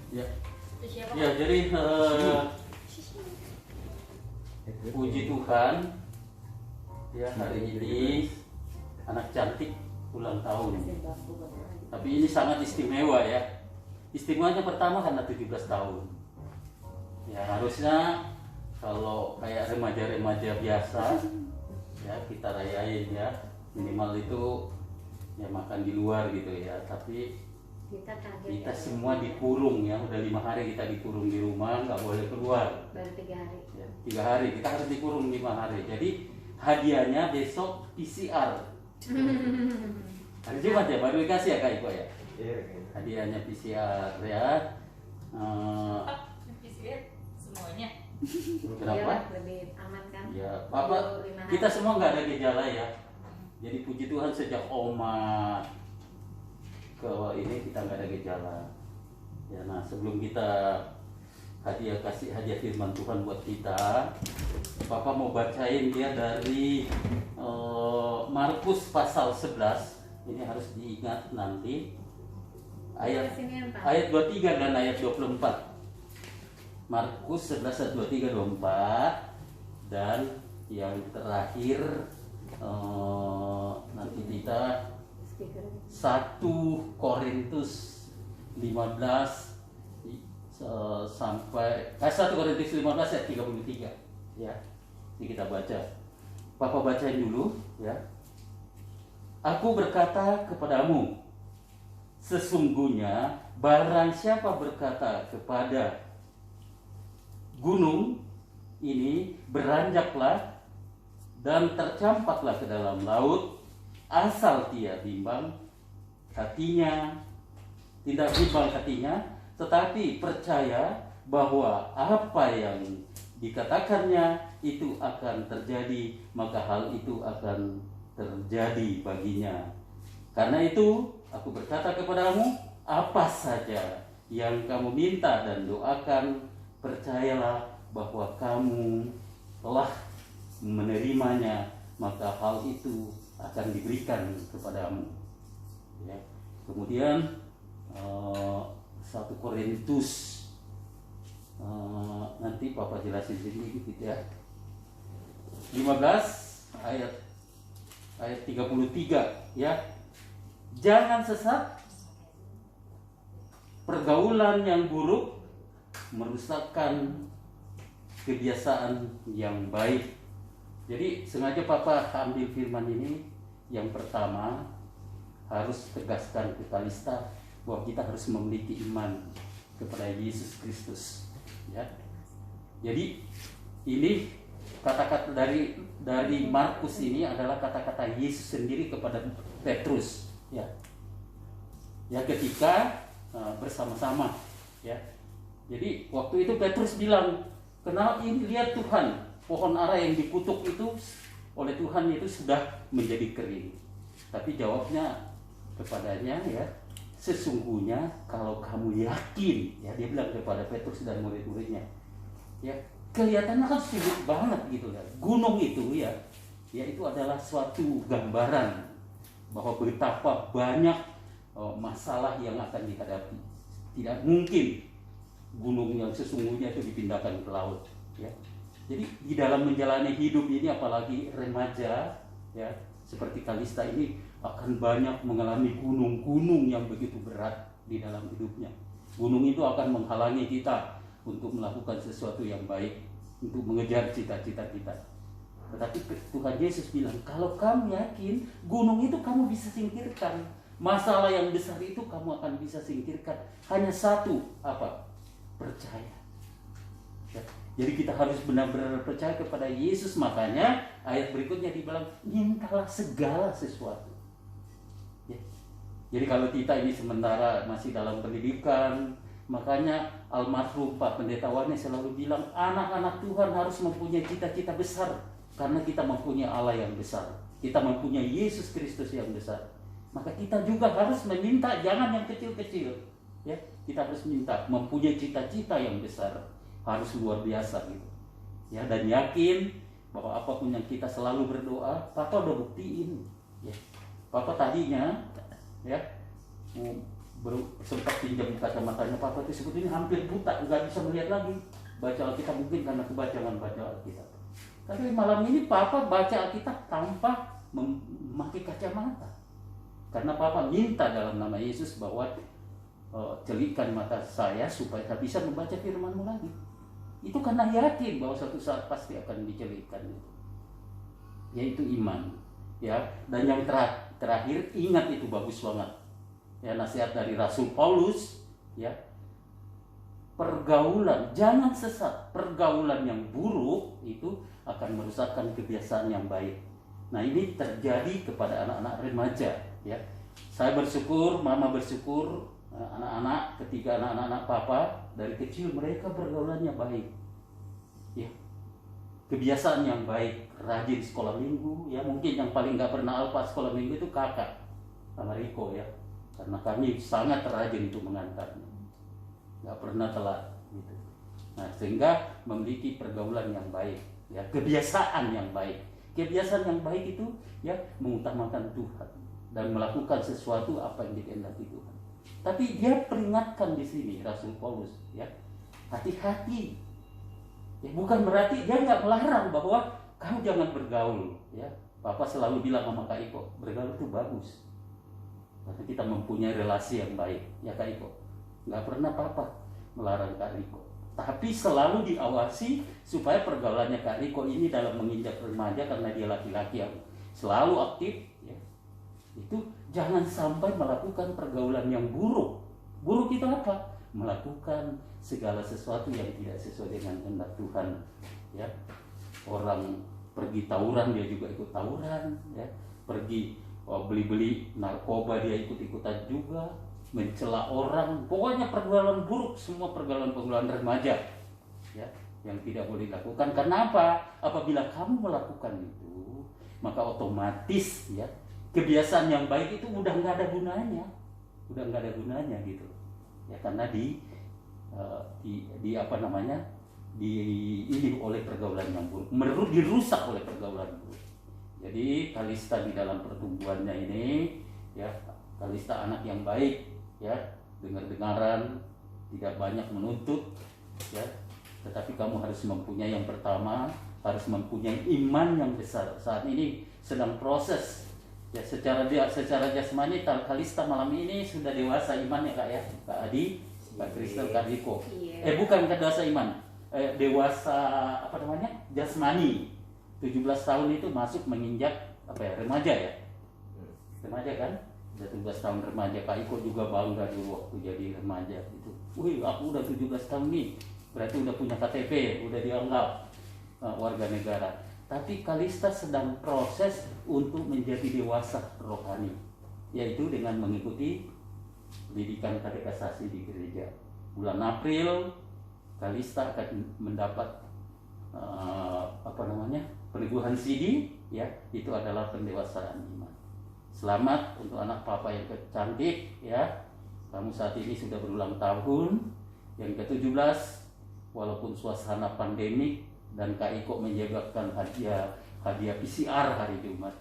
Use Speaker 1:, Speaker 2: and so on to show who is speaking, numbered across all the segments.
Speaker 1: Ya,
Speaker 2: Itu siapa?
Speaker 1: ya jadi puji Tuhan ya, hari ini anak cantik ulang tahun. Tapi ini sangat istimewa ya. Istimewanya pertama karena 17 tahun. Ya harusnya kalau kayak remaja-remaja biasa ya kita rayain ya, minimal itu ya makan di luar gitu ya. Tapi
Speaker 2: Kita kaget.
Speaker 1: kita semua dikurung ya, udah 5 hari kita dikurung di rumah, nggak boleh keluar.
Speaker 2: Baru 3 hari.
Speaker 1: Ya, 3 hari kita harus dikurung 5 hari. Jadi hadiahnya besok PCR. Hari Jumat ya baru dikasih ya Kak Iko ya. Hadiahnya PCR ya.
Speaker 3: PCR semuanya.
Speaker 1: Kenapa?
Speaker 2: Iyalah, lebih aman kan?
Speaker 1: Ya, Bapak,
Speaker 2: 25 hari.
Speaker 1: kita semua nggak ada gejala ya. Jadi puji Tuhan sejak Oma ke ini kita nggak ada gejala. Ya, nah sebelum kita kasih hadiah firman Tuhan buat kita, Bapak mau bacain dia dari Markus pasal 11. Ini harus diingat nanti ayat
Speaker 2: Sini yang
Speaker 1: ayat 23 dan ayat 24. Markus 11 ayat 23 24 dan yang terakhir nanti kita
Speaker 2: speaker.
Speaker 1: 1 Korintus 15 sampai 1 Korintus 15 ayat 33 ya. Ini kita baca. Bapak bacain dulu ya. Aku berkata kepadamu, sesungguhnya barang siapa berkata kepada gunung ini beranjaklah dan tercampaklah ke dalam laut, asal tidak bimbang hatinya, tetapi percaya bahwa apa yang dikatakannya itu akan terjadi, maka hal itu akan terjadi baginya. Karena itu aku berkata kepadamu, apa saja yang kamu minta dan doakan, percayalah bahwa kamu telah menerimanya, maka hal itu akan diberikan kepadamu. Ya. Kemudian 1 Korintus nanti Bapak jelasin sini gitu ya. 15 ayat 33 ya. Jangan sesat, pergaulan yang buruk merusakkan kebiasaan yang baik. Jadi sengaja Papa ambil firman ini. Yang pertama harus tegaskan ke Kalista bahwa kita harus memiliki iman kepada Yesus Kristus ya. Jadi ini kata-kata dari Markus ini adalah kata-kata Yesus sendiri kepada Petrus ya. Ya ketika bersama-sama ya. Jadi waktu itu Petrus bilang, "Kenal ini, lihat Tuhan, pohon ara yang dikutuk itu oleh Tuhan itu sudah menjadi kering." Tapi jawabnya kepadanya ya, "Sesungguhnya kalau kamu yakin," ya dia bilang kepada Petrus dan murid-muridnya. Ya, kelihatannya kan sibuk banget gitu ya. Gunung itu ya itu adalah suatu gambaran bahwa betapa banyak masalah yang akan dihadapi. Tidak mungkin gunung yang sesungguhnya itu dipindahkan ke laut ya. Jadi di dalam menjalani hidup ini, apalagi remaja ya seperti Kalista ini, akan banyak mengalami gunung-gunung yang begitu berat di dalam hidupnya. Gunung itu akan menghalangi kita untuk melakukan sesuatu yang baik, untuk mengejar cita-cita kita. Tetapi Tuhan Yesus bilang, kalau kamu yakin, gunung itu kamu bisa singkirkan. Masalah yang besar itu kamu akan bisa singkirkan. Hanya satu, apa? Percaya. Ya. Jadi kita harus benar-benar percaya kepada Yesus. Makanya ayat berikutnya dibilang, mintalah segala sesuatu. Ya. Jadi kalau kita ini sementara masih dalam pendidikan, makanya almarhum Pak Pendeta Warni selalu bilang, anak-anak Tuhan harus mempunyai cita-cita besar. Karena kita mempunyai Allah yang besar. Kita mempunyai Yesus Kristus yang besar. Maka kita juga harus meminta, jangan yang kecil-kecil. Ya, kita harus minta, mempunyai cita-cita yang besar. Harus luar biasa gitu. Ya, dan yakin bahwa apapun yang kita selalu berdoa, Papa udah buktiin. Ya. Papa tadinya ya sempat pinjam kacamatanya papa itu sebetulnya hampir buta, nggak bisa melihat lagi baca Alkitab, mungkin karena kebacangan baca Alkitab. Tapi malam ini papa baca Alkitab tanpa memakai kacamata, karena papa minta dalam nama Yesus bahwa celikan mata saya supaya saya bisa membaca firman-Mu lagi. Itu karena yakin bahwa suatu saat pasti akan dicelikkan itu, yaitu iman. Ya, dan yang terakhir ingat, itu bagus banget. Ya, nasihat dari Rasul Paulus, ya. Pergaulan, jangan sesat. Pergaulan yang buruk itu akan merusakkan kebiasaan yang baik. Nah, ini terjadi kepada anak-anak remaja, ya. Saya bersyukur, mama bersyukur, anak-anak, ketiga anak-anak papa dari kecil mereka pergaulannya baik. Ya. Kebiasaan yang baik, rajin sekolah minggu, ya. Mungkin yang paling nggak pernah alpa sekolah minggu itu kakak sama Riko, ya. Karena kami sangat rajin untuk mengantarnya, nggak pernah telat gitu. Nah, sehingga memiliki pergaulan yang baik, ya, kebiasaan yang baik. Kebiasaan yang baik itu, ya, mengutamakan Tuhan dan melakukan sesuatu apa yang dikehendaki Tuhan. Tapi dia peringatkan di sini Rasul Paulus, ya, hati-hati. Ya, bukan berarti dia nggak melarang bahwa kamu jangan bergaul, ya. Papa selalu bilang sama Kak Iko, bergaul itu bagus karena kita mempunyai relasi yang baik, ya Kak Iko. Nggak pernah papa melarang Kak Riko, tapi selalu diawasi supaya pergaulannya Kak Riko ini dalam menginjak remaja, karena dia laki-laki yang selalu aktif, ya, itu jangan sampai melakukan pergaulan yang buruk. Buruk itu apa? Melakukan segala sesuatu yang tidak sesuai dengan kehendak Tuhan, ya. Orang pergi tawuran dia juga ikut tawuran, ya. Pergi beli-beli narkoba dia ikut-ikutan juga, mencela orang, pokoknya pergaulan buruk, semua pergaulan remaja, ya, yang tidak boleh dilakukan. Kenapa? Apabila kamu melakukan itu, maka otomatis, ya, kebiasaan yang baik itu udah nggak ada gunanya, gitu, ya, karena di ini oleh pergaulan yang buruk, dirusak oleh pergaulan buruk. Jadi Kalista di dalam pertumbuhannya ini, ya, Kalista anak yang baik, ya, dengar-dengaran, tidak banyak menuntut, ya, tetapi kamu harus mempunyai, yang pertama harus mempunyai iman yang besar. Saat ini sedang proses, ya, secara jasmani Kalista malam ini sudah dewasa imannya, Kak, ya, Kak Adi, Kak Kristel, Kak Diko. Bukan dewasa iman, dewasa jasmani. 17 tahun itu masuk menginjak remaja, ya. Remaja kan? Udah 17 tahun remaja. Kak Iko juga bangga dulu waktu jadi remaja itu. Wih, aku udah 17 tahun nih. Berarti udah punya KTP, udah dianggap warga negara. Tapi Kalista sedang proses untuk menjadi dewasa rohani, yaitu dengan mengikuti pendidikan katekisasi di gereja. Bulan April Kalista akan mendapat peneguhan CD, ya, itu adalah pendewasaan iman. Selamat untuk anak papa yang cantik, ya. Kamu saat ini sudah berulang tahun yang ke-17, walaupun suasana pandemik dan Kak Iko menyediakan hadiah PCR hari Jumat.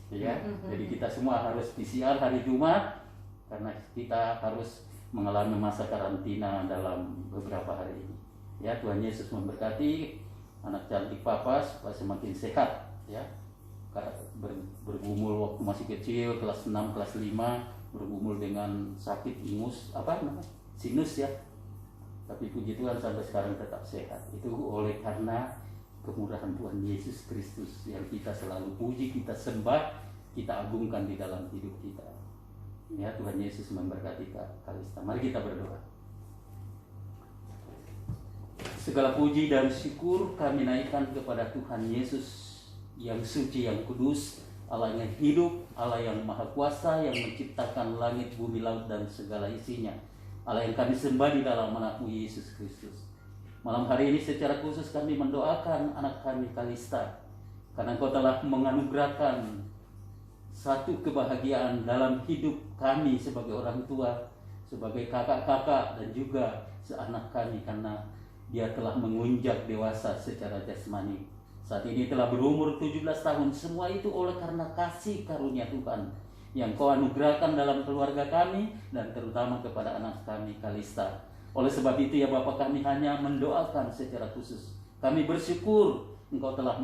Speaker 1: Ya, jadi kita semua harus PCR hari Jumat karena kita harus mengalami masa karantina dalam beberapa hari ini. Ya, Tuhan Yesus memberkati anak cantik papa supaya semakin sehat, ya. Bergumul waktu masih kecil, kelas 6, kelas 5, bergumul dengan sakit sinus, ya. Tapi puji Tuhan sampai sekarang tetap sehat. Itu oleh karena kemurahan Tuhan Yesus Kristus yang kita selalu puji, kita sembah, kita agungkan di dalam hidup kita. Ya, Tuhan Yesus memberkati Kalista. Mari kita berdoa. Segala puji dan syukur kami naikkan kepada Tuhan Yesus yang suci, yang kudus, Allah yang hidup, Allah yang maha kuasa, yang menciptakan langit, bumi, laut, dan segala isinya. Allah yang kami sembah di dalam anak-Mu Yesus Kristus. Malam hari ini secara khusus kami mendoakan anak kami Kalista, karena Engkau telah menganugerahkan satu kebahagiaan dalam hidup kami sebagai orang tua, sebagai kakak-kakak, dan juga seanak kami, karena dia telah mengunjak dewasa secara jasmani. Saat ini telah berumur 17 tahun. Semua itu oleh karena kasih karunia Tuhan yang Kau anugerahkan dalam keluarga kami dan terutama kepada anak kami Kalista. Oleh sebab itu ya Bapa, kami hanya mendoakan secara khusus. Kami bersyukur Engkau telah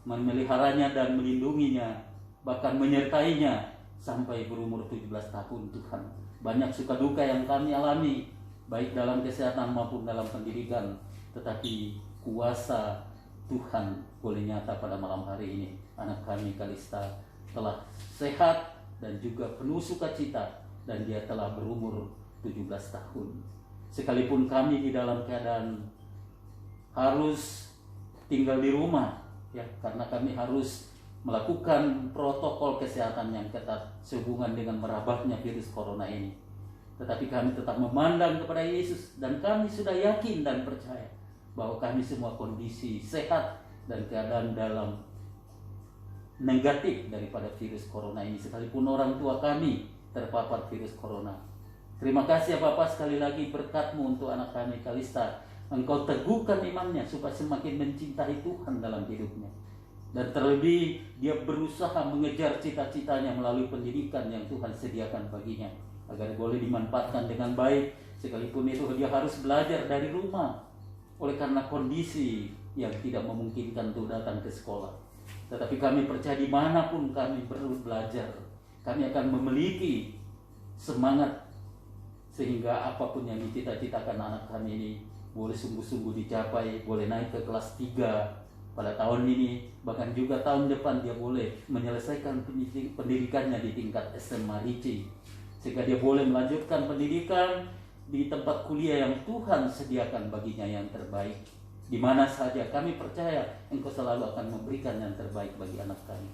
Speaker 1: memeliharanya dan melindunginya, bahkan menyertainya sampai berumur 17 tahun Tuhan. Banyak suka duka yang kami alami, baik dalam kesehatan maupun dalam pendidikan, tetapi kuasa Tuhan boleh nyata pada malam hari ini. Anak kami Kalista telah sehat dan juga penuh sukacita, dan dia telah berumur 17 tahun. Sekalipun kami di dalam keadaan harus tinggal di rumah, ya, karena kami harus melakukan protokol kesehatan yang ketat sehubungan dengan merebaknya virus corona ini. Tetapi kami tetap memandang kepada Yesus, dan kami sudah yakin dan percaya bahwa kami semua kondisi sehat dan keadaan dalam negatif daripada virus corona ini, sekalipun orang tua kami terpapar virus corona. Terima kasih ya Bapak, sekali lagi berkat-Mu untuk anak kami Kalista. Engkau teguhkan imannya supaya semakin mencintai Tuhan dalam hidupnya. Dan terlebih dia berusaha mengejar cita-citanya melalui pendidikan yang Tuhan sediakan baginya, agar boleh dimanfaatkan dengan baik. Sekalipun itu dia harus belajar dari rumah oleh karena kondisi yang tidak memungkinkan untuk datang ke sekolah. Tetapi kami percaya dimanapun kami perlu belajar, kami akan memiliki semangat sehingga apapun yang dicita-citakan anak kami ini boleh sungguh-sungguh dicapai, boleh naik ke kelas 3 pada tahun ini, bahkan juga tahun depan dia boleh menyelesaikan pendidikannya di tingkat SMA Ricci, sehingga dia boleh melanjutkan pendidikan di tempat kuliah yang Tuhan sediakan baginya yang terbaik. Di mana saja kami percaya Engkau selalu akan memberikan yang terbaik bagi anak kami.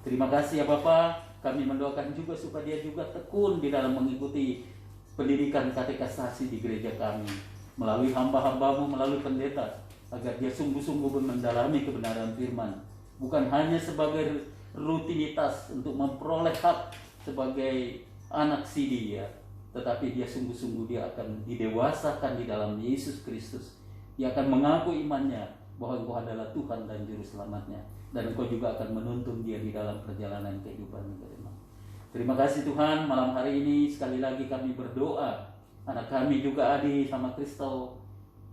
Speaker 1: Terima kasih ya Bapak, kami mendoakan juga supaya dia juga tekun di dalam mengikuti pendidikan katekisasi di gereja kami, melalui hamba-hamba-Mu, melalui pendeta, agar dia sungguh-sungguh mendalami kebenaran firman, bukan hanya sebagai rutinitas untuk memperoleh hak sebagai anak sidi ya, tetapi dia sungguh-sungguh dia akan didewasakan di dalam Yesus Kristus. Dia akan mengaku imannya bahwa Engkau adalah Tuhan dan Juru Selamatnya, dan Engkau juga akan menuntun dia di dalam perjalanan kehidupannya ke depan. Terima kasih Tuhan, malam hari ini sekali lagi kami berdoa, anak kami juga Adi sama Kristo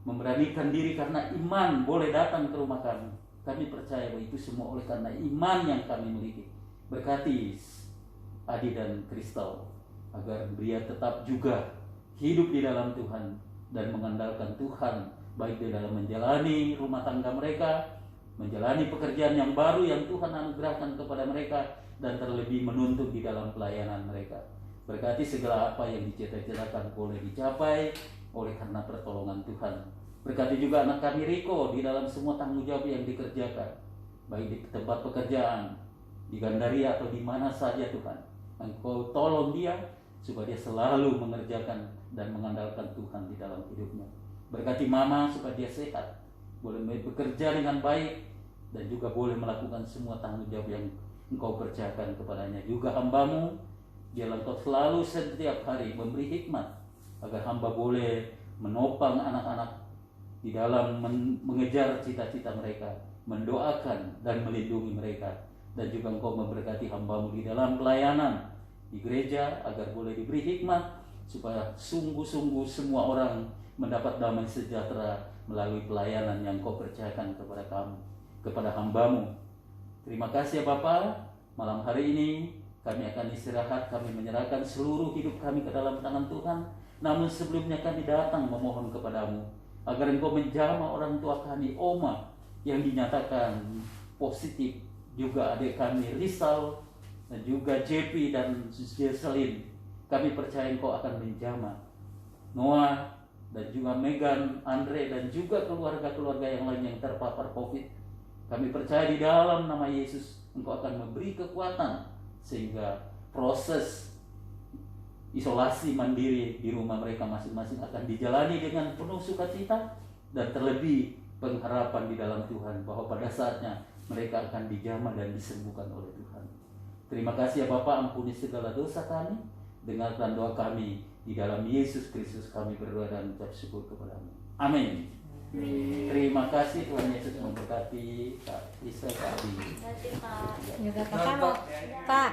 Speaker 1: memberanikan diri karena iman boleh datang ke rumah kami. Kami percaya bahwa itu semua oleh karena iman yang kami miliki. Berkati Adi dan Kristo agar dia tetap juga hidup di dalam Tuhan dan mengandalkan Tuhan, baik di dalam menjalani rumah tangga mereka, menjalani pekerjaan yang baru yang Tuhan anugerahkan kepada mereka, dan terlebih menuntut di dalam pelayanan mereka. Berkati segala apa yang dicita-citakan boleh dicapai oleh karena pertolongan Tuhan. Berkati juga anak kami Riko di dalam semua tanggung jawab yang dikerjakan, baik di tempat pekerjaan, di Gandaria atau di mana saja Tuhan. Engkau tolong dia supaya dia selalu mengerjakan dan mengandalkan Tuhan di dalam hidupnya. Berkati Mama supaya dia sehat, boleh bekerja dengan baik, dan juga boleh melakukan semua tanggung jawab yang Engkau percayakan kepadanya. Juga hamba-Mu, biarlah Engkau selalu setiap hari memberi hikmat agar hamba boleh menopang anak-anak di dalam mengejar cita-cita mereka, mendoakan dan melindungi mereka. Dan juga Engkau memberkati hamba-Mu di dalam pelayanan di gereja agar boleh diberi hikmat supaya sungguh-sungguh semua orang mendapat damai sejahtera melalui pelayanan yang Kau percayakan kepada kami, kepada hamba-Mu. Terima kasih ya Bapa, malam hari ini kami akan istirahat, kami menyerahkan seluruh hidup kami ke dalam tangan Tuhan. Namun sebelumnya kami datang memohon kepadamu agar Engkau menjamah orang tua kami Oma yang dinyatakan positif, juga adik kami Rizal dan juga JP dan Jesselin. Kami percaya Engkau akan menjamah Noah dan juga Megan, Andre dan juga keluarga-keluarga yang lain yang terpapar COVID. Kami percaya di dalam nama Yesus Engkau akan memberi kekuatan sehingga proses isolasi mandiri di rumah mereka masing-masing akan dijalani dengan penuh sukacita, dan terlebih pengharapan di dalam Tuhan bahwa pada saatnya mereka akan dijamah dan disembuhkan oleh Tuhan. Terima kasih ya Bapa, ampuni segala dosa kami, dengarkan doa kami, di dalam Yesus Kristus kami berdoa dan ucap syukur kepada-Mu. Amin. Terima kasih, Tuhan Yesus memberkati Kak Lisa, Kak Adi.
Speaker 3: Terima kasih Pak.
Speaker 2: Juga Pak.